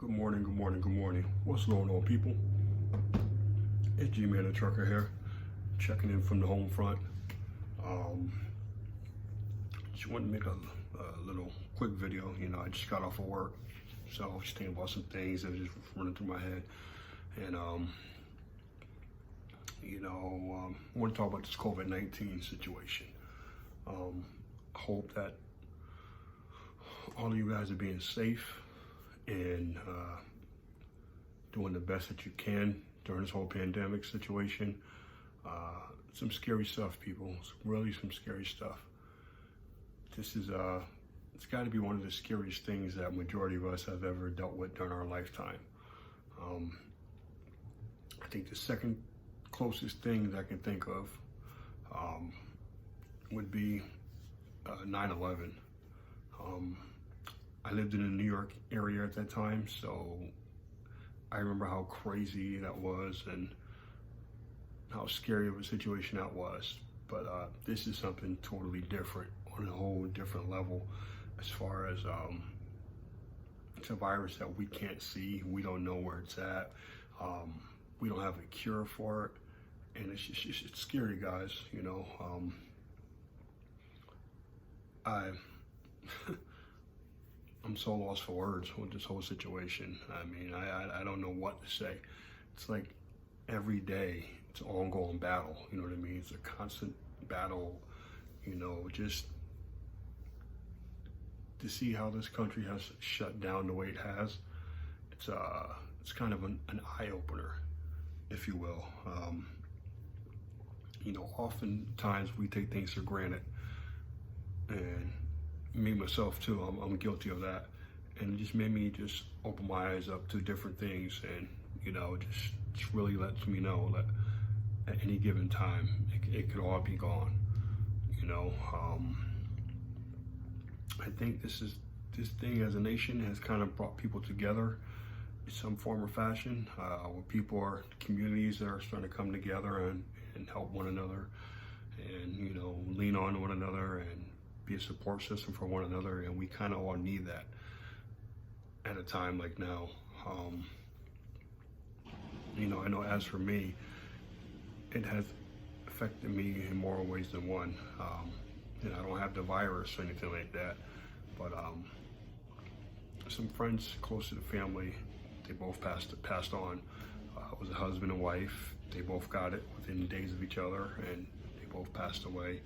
Good morning, good morning, good morning. What's going on, people? It's G-Man the Trucker here, checking in from the home front. Just wanted to make a little quick video. You know, I just got off of work, so I was just thinking about some things that were just running through my head. And, I want to talk about this COVID-19 situation. I hope that all of you guys are being safe and doing the best that you can during this whole pandemic situation. Some scary stuff, people. It's really some scary stuff. This is it's got to be one of the scariest things that majority of us have ever dealt with during our lifetime. I think the second closest thing that I can think of would be 9/11. I lived in the New York area at that time, so I remember how crazy that was and how scary of a situation that was. But this is something totally different, on a whole different level, as far as it's a virus that we can't see. We don't know where it's at. We don't have a cure for it, and it's scary, guys. You know, I'm so lost for words with this whole situation. I mean, I don't know what to say. It's like every day it's an ongoing battle. You know what I mean? It's a constant battle. You know, just to see how this country has shut down the way it has. It's kind of an eye opener, if you will. You know, oftentimes we take things for granted, and me myself too, I'm guilty of that. And it just made me just open my eyes up to different things, and you know, just really lets me know that at any given time it could all be gone. You know, I think this thing as a nation has kind of brought people together in some form or fashion, where people are communities that are starting to come together and help one another, and you know, lean on one another and be a support system for one another. And we kind of all need that at a time like now. You know, I know as for me, it has affected me in more ways than one. You know, I don't have the virus or anything like that, but some friends close to the family, they both passed on. It was a husband and wife. They both got it within days of each other, and they both passed away.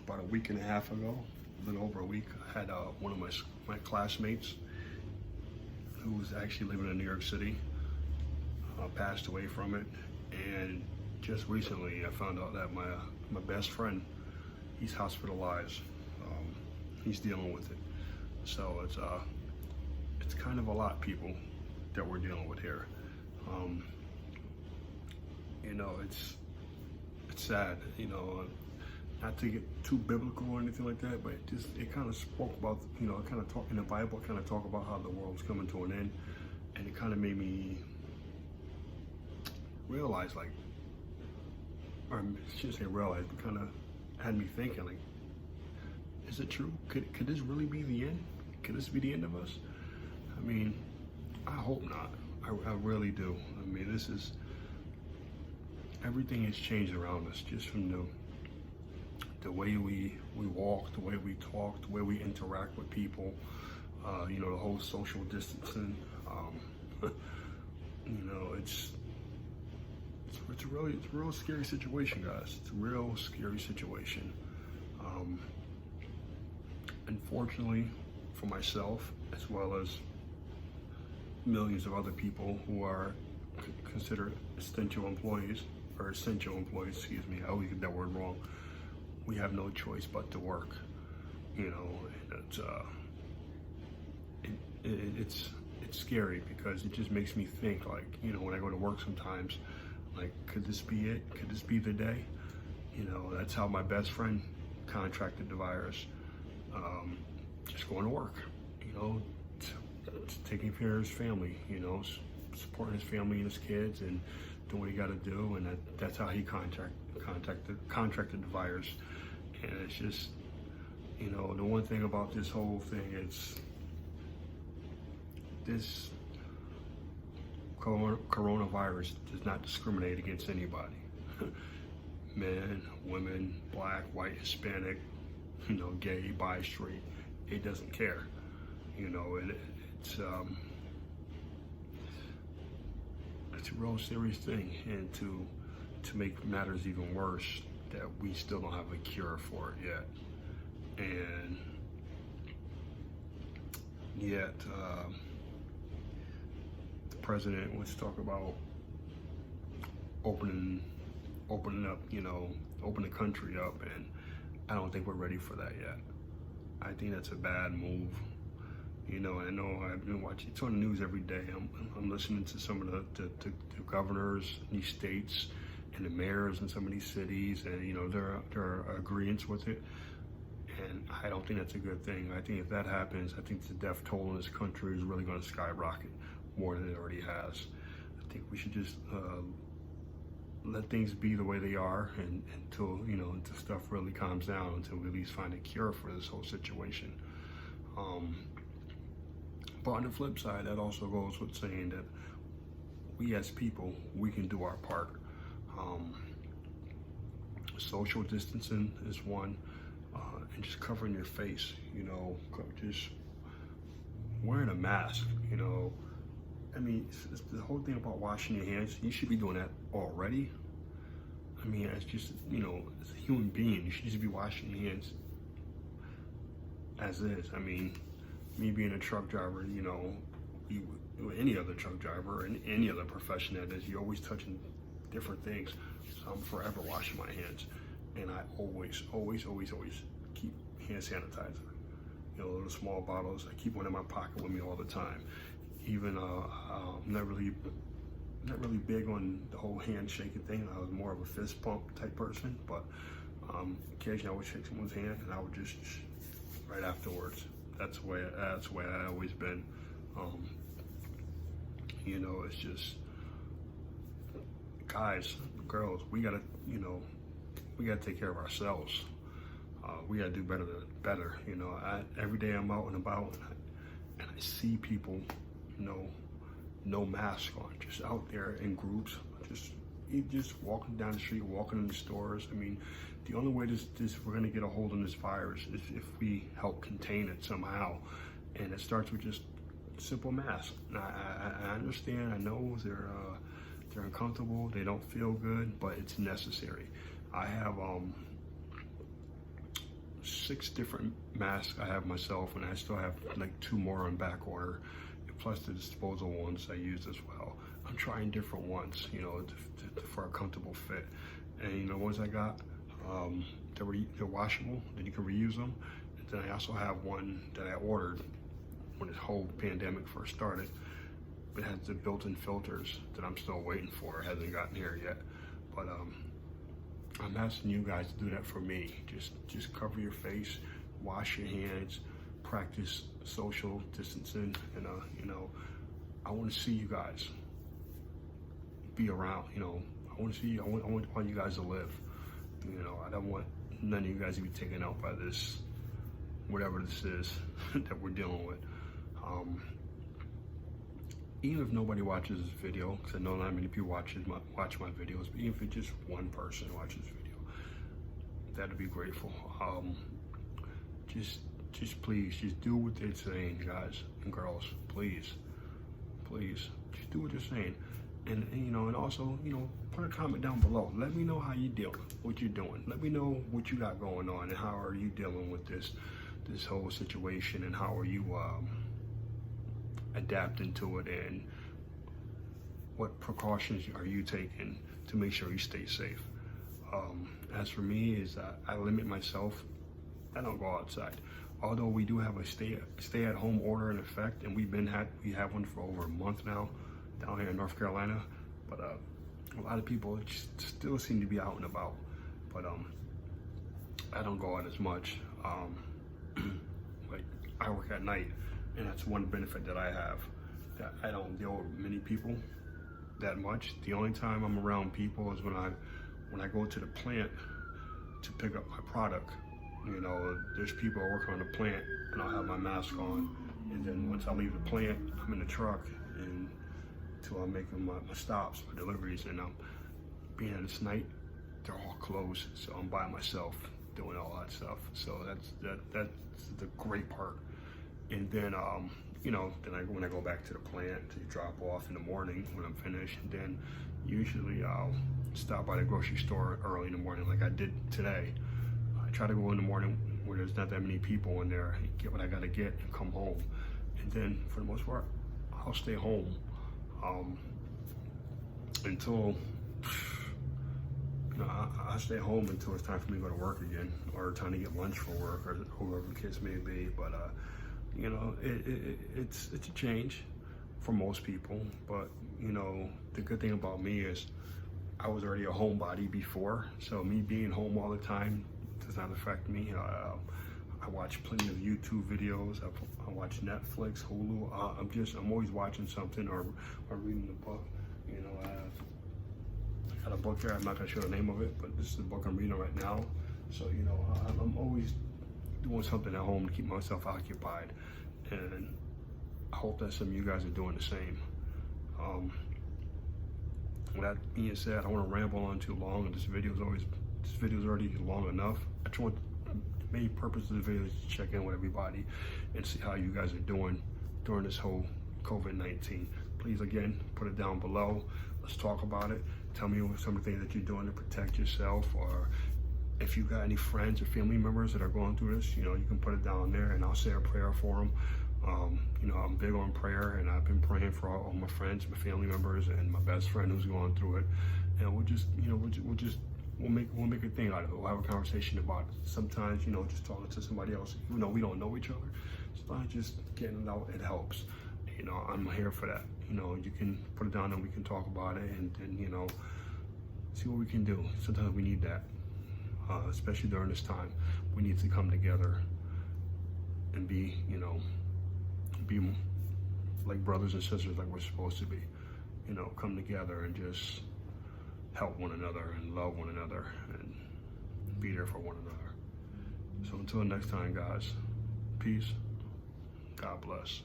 About a week and a half ago, a little over a week, I had one of my classmates who was actually living in New York City, passed away from it. And just recently I found out that my best friend, he's hospitalized. He's dealing with it. So it's kind of a lot, people, that we're dealing with here. You know, it's sad, you know, not to get too biblical or anything like that, but it kind of spoke about, you know, kind of talk in the Bible, kind of talk about how the world's coming to an end. And it kind of made me realize, like, or I shouldn't say realize, but kind of had me thinking, like, is it true? Could this really be the end? Could this be the end of us? I mean, I hope not. I really do. I mean, everything has changed around us, just from the way we walk, the way we talk, the way we interact with people, you know, the whole social distancing. You know, it's a real scary situation, guys. It's a real scary situation. Unfortunately for myself, as well as millions of other people who are considered essential employees, excuse me, I always get that word wrong. We have no choice but to work, you know. It's scary because it just makes me think, like, you know, when I go to work sometimes, like, could this be it? Could this be the day? You know, that's how my best friend contracted the virus. Just going to work, you know, taking care of his family, you know, supporting his family and his kids, and doing what he got to do, and that's how he contracted the virus. And it's just, you know, the one thing about this whole thing, this coronavirus does not discriminate against anybody. Men, women, black, white, Hispanic, gay, bi, straight. It doesn't care. It's a real serious thing, and to make matters even worse, that we still don't have a cure for it yet, and yet the president wants to talk about opening up, open the country up, and I don't think we're ready for that yet. I think that's a bad move. I know I've been watching, it's on the news every day. I'm listening to some of the governors in these states and the mayors in some of these cities, and they're agreeing with it. And I don't think that's a good thing. I think if that happens, I think the death toll in this country is really going to skyrocket more than it already has. I think we should just let things be the way they are, and until stuff really calms down, until we at least find a cure for this whole situation. But on the flip side, that also goes with saying that we as people, we can do our part. Social distancing is one, and just covering your face, just wearing a mask, I mean, it's the whole thing about washing your hands, you should be doing that already. I mean, it's just, as a human being, you should just be washing your hands as is. I mean, me being a truck driver, any other truck driver and any other profession that is, you're always touching different things. So I'm forever washing my hands. And I always keep hand sanitizer. Little small bottles. I keep one in my pocket with me all the time. Even I'm not really big on the whole handshaking thing. I was more of a fist pump type person, but occasionally I would shake someone's hand, and I would just right afterwards. That's the way I always been. It's just, guys, girls, we gotta take care of ourselves. We gotta do better. Every day I'm out and about, and I see people, no mask on, just out there in groups, just walking down the street, walking in the stores. I mean, the only way we're gonna get a hold on this virus is if we help contain it somehow, and it starts with just simple masks. I understand. I know they're uncomfortable. They don't feel good, but it's necessary. I have 6 different masks I have myself, and I still have like 2 more on back order, plus the disposable ones I use as well. I'm trying different ones, for a comfortable fit. And the ones I got, they're washable, then you can reuse them. And then I also have one that I ordered when this whole pandemic first started. It has the built-in filters that I'm still waiting for. It hasn't gotten here yet. But I'm asking you guys to do that for me. Just cover your face, wash your hands, practice social distancing, and I want to see you guys be around. I want you guys to live. I don't want none of you guys to be taken out by this, whatever this is that we're dealing with. Even if nobody watches this video, because I know not many people watch my videos, but even if it's just one person watches this video, that'd be grateful. Just please, just do what they're saying, guys and girls. Please, just do what they're saying. And also, put a comment down below. Let me know how you deal, what you're doing. Let me know what you got going on, and how are you dealing with this whole situation, and how are you adapting to it, and what precautions are you taking to make sure you stay safe. As for me, is I limit myself. I don't go outside. Although we do have a stay-at-home order in effect, and we have one for over a month now down here in North Carolina. But a lot of people still seem to be out and about. But I don't go out as much. Like, I work at night, and that's one benefit that I have, that I don't deal with many people that much. The only time I'm around people is when I go to the plant to pick up my product. There's people working on the plant, and I'll have my mask on, And then once I leave the plant, I'm in the truck and until I'm making my stops, my deliveries, and I'm being at this night, they're all closed. So I'm by myself doing all that stuff. So that's the great part. And then you know, when I go back to the plant to drop off in the morning when I'm finished, and then usually I'll stop by the grocery store early in the morning like I did today. I try to go in the morning where there's not that many people in there, get what I gotta get and come home. And then for the most part, I'll stay home until, you know, I stay home until it's time for me to go to work again, or time to get lunch for work, or whoever the case may be. But you know, it's a change for most people. But you know, the good thing about me is I was already a homebody before, so me being home all the time does not affect me. I watch plenty of YouTube videos. I watch Netflix, Hulu. I'm always watching something or reading a book. You know, I got a book here. I'm not gonna show the name of it, but this is the book I'm reading right now. So you know, I'm always doing something at home to keep myself occupied, and I hope that some of you guys are doing the same. With that being said, I don't want to ramble on too long, and this video is already long enough. I just want the main purpose of the video is to check in with everybody and see how you guys are doing during this whole COVID-19. Please, again, put it down below. Let's talk about it. Tell me some of the things that you're doing to protect yourself, or if you got any friends or family members that are going through this, you know, you can put it down there and I'll say a prayer for them. You know, I'm big on prayer, and I've been praying for all my friends, my family members, and my best friend who's going through it. And we'll just, you know, we'll make a thing out of it. We'll have a conversation about it. Sometimes, you know, just talking to somebody else, even though we don't know each other, sometimes just getting it out, it helps. You know, I'm here for that. You know, you can put it down and we can talk about it, and you know, see what we can do. Sometimes we need that, especially during this time. We need to come together and be, you know, be like brothers and sisters like we're supposed to be. You know, come together and just help one another and love one another and be there for one another. So until next time, guys, peace. God bless.